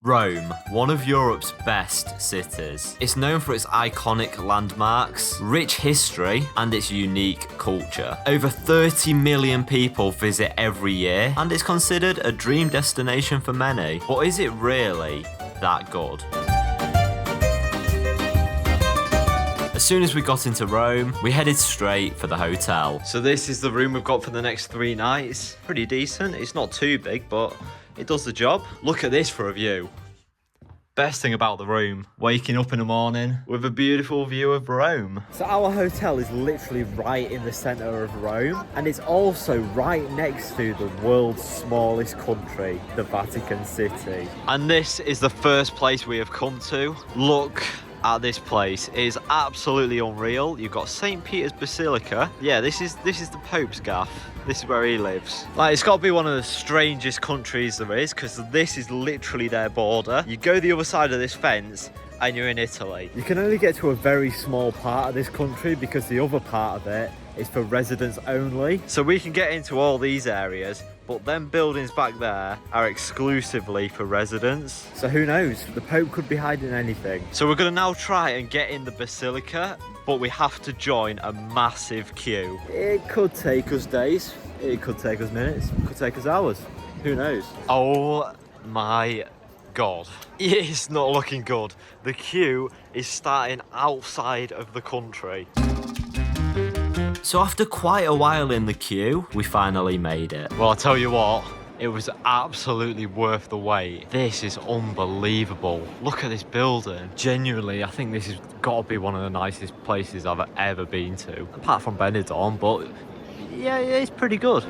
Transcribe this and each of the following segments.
Rome, one of Europe's best cities. It's known for its iconic landmarks, rich history, and its unique culture. Over 30 million people visit every year, and it's considered a dream destination for many. But is it really that good? As soon as we got into Rome, we headed straight for the hotel. So this is the room we've got for the next 3 nights. Pretty decent. It's not too big, but it does the job. Look at this for a view. Best thing about the room, waking up in the morning with a beautiful view of Rome. So our hotel is literally right in the center of Rome, and it's also right next to the world's smallest country, the Vatican City. And this is the first place we have come to. Look at this place. It is absolutely unreal. You've got St. Peter's Basilica. Yeah, this is the Pope's gaff. This is where he lives. Like, it's got to be one of the strangest countries there is, because this is literally their border. You go the other side of this fence and you're in Italy. You can only get to a very small part of this country because the other part of it is for residents only. So we can get into all these areas, but them buildings back there are exclusively for residents. So who knows? The Pope could be hiding anything. So we're gonna now try and get in the Basilica, but we have to join a massive queue. It could take us days, it could take us minutes, it could take us hours. Who knows? Oh my God. It's not looking good. The queue is starting outside of the country. So after quite a while in the queue, we finally made it. Well, I'll tell you what, it was absolutely worth the wait. This is unbelievable. Look at this building. Genuinely, I think this has got to be one of the nicest places I've ever been to. Apart from Benidorm, but yeah, it's pretty good.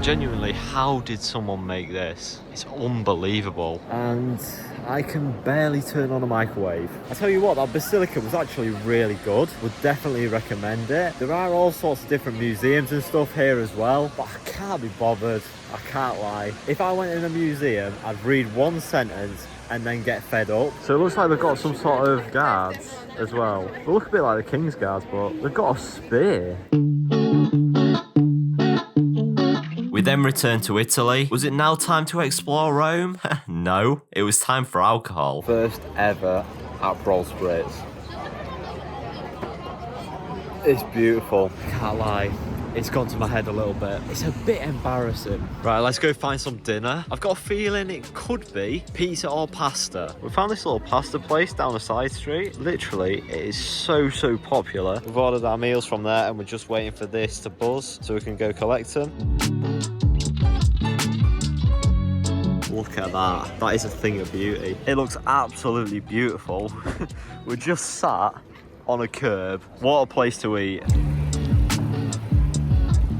Genuinely, how did someone make this? It's unbelievable. And I can barely turn on a microwave. I tell you what, that Basilica was actually really good. Would definitely recommend it. There are all sorts of different museums and stuff here as well, but I can't be bothered. I can't lie. If I went in a museum, I'd read one sentence and then get fed up. So it looks like they've got some sort of guards as well. They look a bit like the King's Guards, but they've got a spear. We then returned to Italy. Was it now time to explore Rome? No, it was time for alcohol. First ever Aperol Spritz. It's beautiful, can't lie. It's gone to my head a little bit. It's a bit embarrassing. Right, let's go find some dinner. I've got a feeling it could be pizza or pasta. We found this little pasta place down a side street. Literally, it is so popular. We've ordered our meals from there and we're just waiting for this to buzz so we can go collect them. Look at that. That is a thing of beauty. It looks absolutely beautiful. We're just sat on a curb. What a place to eat.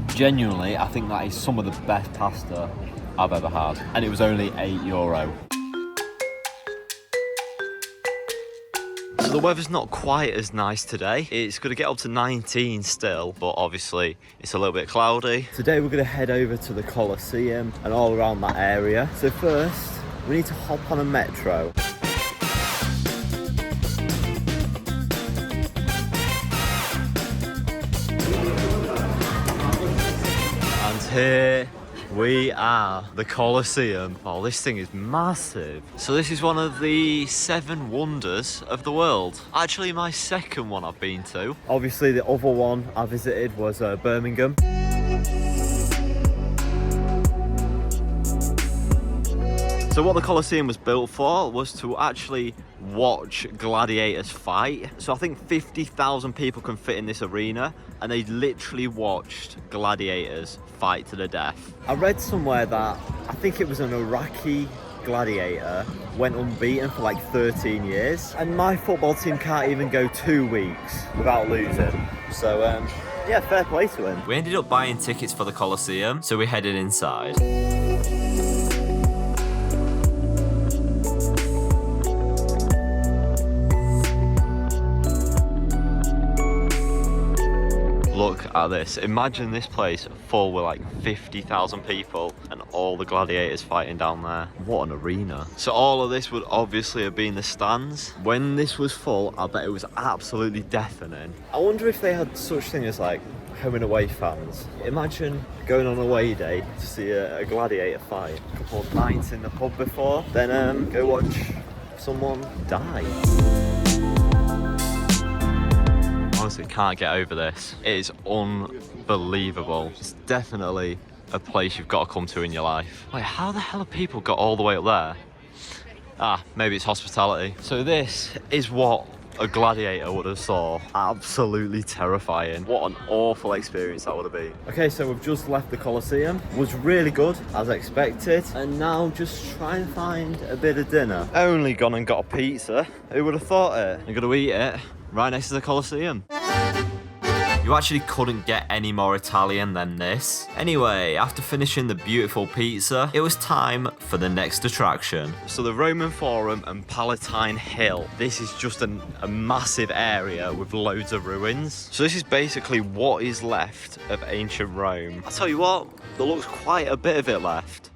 Genuinely, I think that is some of the best pasta I've ever had. And it was only €8. So the weather's not quite as nice today. It's going to get up to 19 still, but obviously it's a little bit cloudy. Today we're going to head over to the Colosseum and all around that area. So first, we need to hop on a metro. And here we are, the Colosseum. Oh, this thing is massive. So this is one of the 7 wonders of the world. Actually, my second one I've been to. Obviously, the other one I visited was Birmingham. So what the Colosseum was built for was to actually watch gladiators fight. So I think 50,000 people can fit in this arena, and they literally watched gladiators fight to the death. I read somewhere that I think it was an Iraqi gladiator went unbeaten for like 13 years, and my football team can't even go 2 weeks without losing. So yeah, fair play to him. We ended up buying tickets for the Colosseum, so we headed inside. Look at this. Imagine this place full with like 50,000 people and all the gladiators fighting down there. What an arena. So all of this would obviously have been the stands. When this was full, I bet it was absolutely deafening. I wonder if they had such thing as like home and away fans. Imagine going on away day to see a gladiator fight. A couple of nights in the pub before, then go watch someone die. Honestly, can't get over this. It is unbelievable. It's definitely a place you've got to come to in your life. Wait, how the hell have people got all the way up there? Ah, maybe it's hospitality. So this is what a gladiator would have saw. Absolutely terrifying. What an awful experience that would have been. Okay, so we've just left the Colosseum. Was really good, as expected. And now just trying to find a bit of dinner. Only gone and got a pizza. Who would have thought it? I'm gonna eat it right next to the Colosseum. You actually couldn't get any more Italian than this. Anyway, after finishing the beautiful pizza, it was time for the next attraction. So the Roman Forum and Palatine Hill. This is just a massive area with loads of ruins. So this is basically what is left of ancient Rome. I'll tell you what, there looks quite a bit of it left.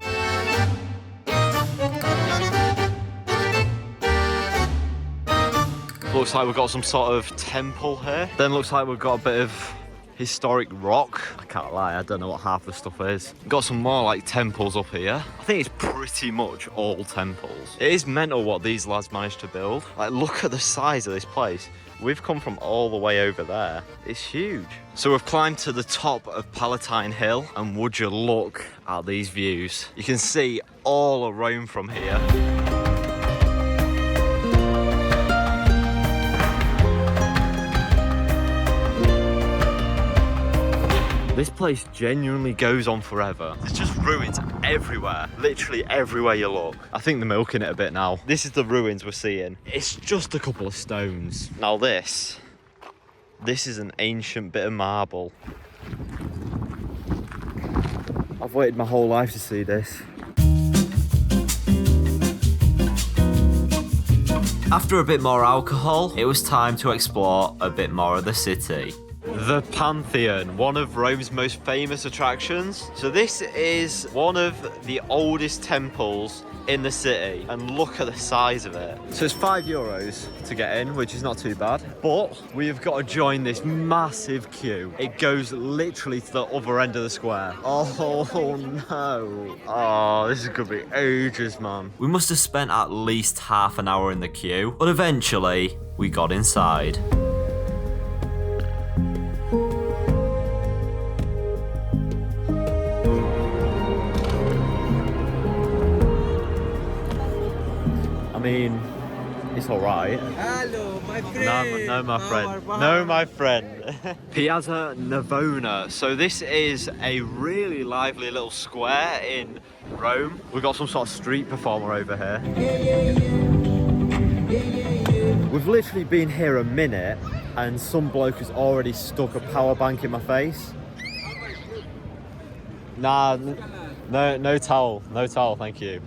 Looks like we've got some sort of temple here. Then looks like we've got a bit of historic rock. I can't lie, I don't know what half the stuff is. Got some more like temples up here. I think it's pretty much all temples. It is mental what these lads managed to build. Like, look at the size of this place. We've come from all the way over there. It's huge. So we've climbed to the top of Palatine Hill, and would you look at these views. You can see all of Rome from here. This place genuinely goes on forever. There's just ruins everywhere, literally everywhere you look. I think they're milking it a bit now. This is the ruins we're seeing. It's just a couple of stones. Now this is an ancient bit of marble. I've waited my whole life to see this. After a bit more alcohol, it was time to explore a bit more of the city. The Pantheon, one of Rome's most famous attractions. So this is one of the oldest temples in the city, and look at the size of it. So it's €5 to get in, which is not too bad, but we have got to join this massive queue. It goes literally to the other end of the square. Oh no. Oh, this is gonna be ages, man. We must have spent at least half an hour in the queue, but eventually we got inside. I mean, it's alright. Hello, my friend. No, my friend. No, my friend. Piazza Navona. So this is a really lively little square in Rome. We've got some sort of street performer over here. We've literally been here a minute and some bloke has already stuck a power bank in my face. Nah, no towel. No towel, thank you.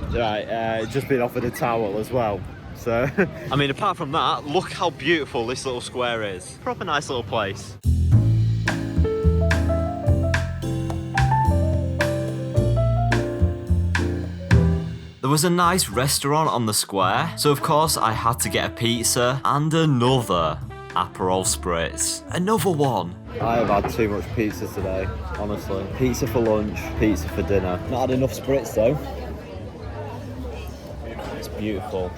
Right, just been offered a towel as well. So, I mean, apart from that, look how beautiful this little square is. Proper nice little place. There was a nice restaurant on the square, so of course I had to get a pizza and another Aperol Spritz. Another one. I have had too much pizza today, honestly. Pizza for lunch, pizza for dinner. Not had enough Spritz though. It's beautiful.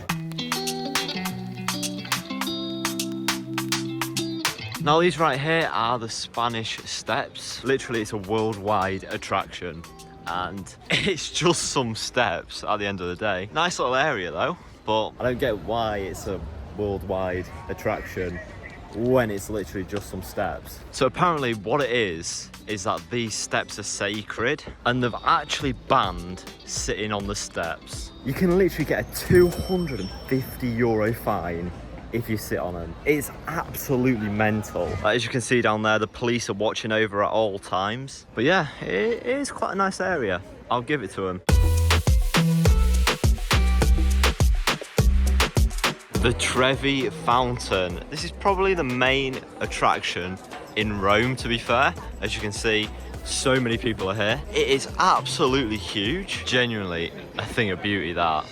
Now these right here are the Spanish Steps. Literally it's a worldwide attraction and it's just some steps at the end of the day. Nice little area though, but I don't get why it's a worldwide attraction when it's literally just some steps. So apparently what it is that these steps are sacred and they've actually banned sitting on the steps. You can literally get a €250 fine if you sit on them. It's absolutely mental. As you can see down there, the police are watching over at all times. But yeah, it is quite a nice area. I'll give it to them. The Trevi Fountain. This is probably the main attraction in Rome, to be fair. As you can see, so many people are here. It is absolutely huge. Genuinely a thing of beauty, that.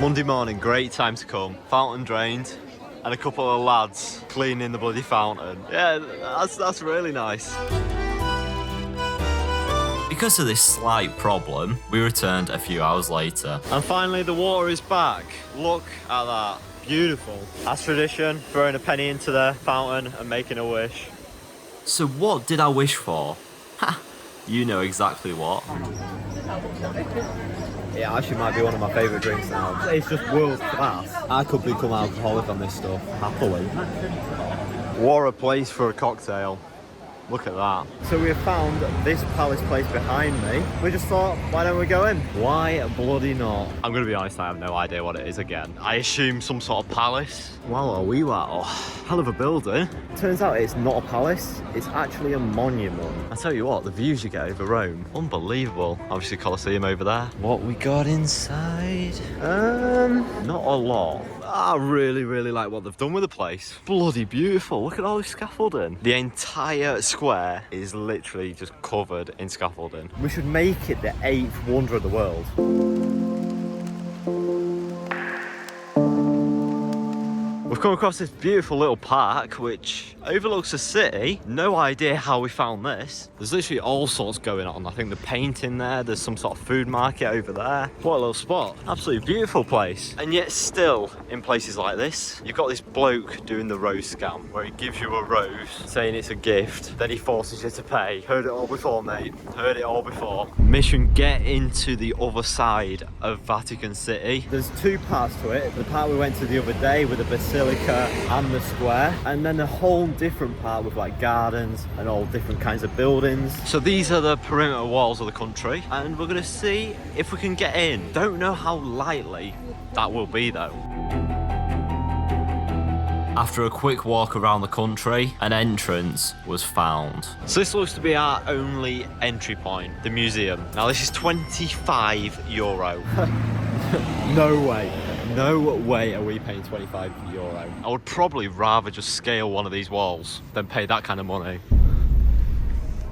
Monday morning, great time to come. Fountain drained, and a couple of lads cleaning the bloody fountain. Yeah, that's really nice. Because of this slight problem, we returned a few hours later. And finally, the water is back. Look at that. Beautiful. As tradition, throwing a penny into the fountain and making a wish. So what did I wish for? Ha! You know exactly what. It actually might be one of my favourite drinks now. It's just world class. I could become alcoholic on this stuff, happily. What a place for a cocktail. Look at that. So we have found this palace place behind me. We just thought, why don't we go in? Why bloody not? I'm going to be honest, I have no idea what it is again. I assume some sort of palace. Wow, we were. Oh, hell of a building. Turns out it's not a palace. It's actually a monument. I tell you what, the views you get over Rome, unbelievable. Obviously Colosseum over there. What we got inside? Not a lot. I really, really like what they've done with the place. Bloody beautiful. Look at all this scaffolding. The entire square is literally just covered in scaffolding. We should make it the 8th wonder of the world. We've come across this beautiful little park which overlooks the city. No idea how we found this. There's literally all sorts going on. I think the painting there, there's some sort of food market over there. What a little spot. Absolutely beautiful place. And yet still, in places like this, you've got this bloke doing the rose scam where he gives you a rose saying it's a gift, then he forces you to pay. Heard it all before, mate. Heard it all before. Mission, get into the other side of Vatican City. There's two parts to it. The part we went to the other day with the basilica and the square, and then a whole different part with like gardens and all different kinds of buildings. So these are the perimeter walls of the country, and we're gonna see if we can get in. Don't know how likely that will be though. After a quick walk around the country, an entrance was found. So this looks to be our only entry point, the museum. Now this is €25. No way. No way are we paying €25. I would probably rather just scale one of these walls than pay that kind of money.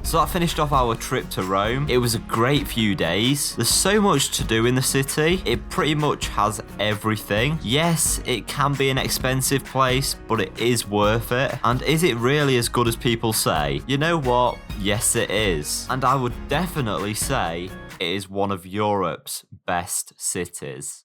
So that finished off our trip to Rome. It was a great few days. There's so much to do in the city. It pretty much has everything. Yes, it can be an expensive place, but it is worth it. And is it really as good as people say? You know what? Yes, it is. And I would definitely say it is one of Europe's best cities.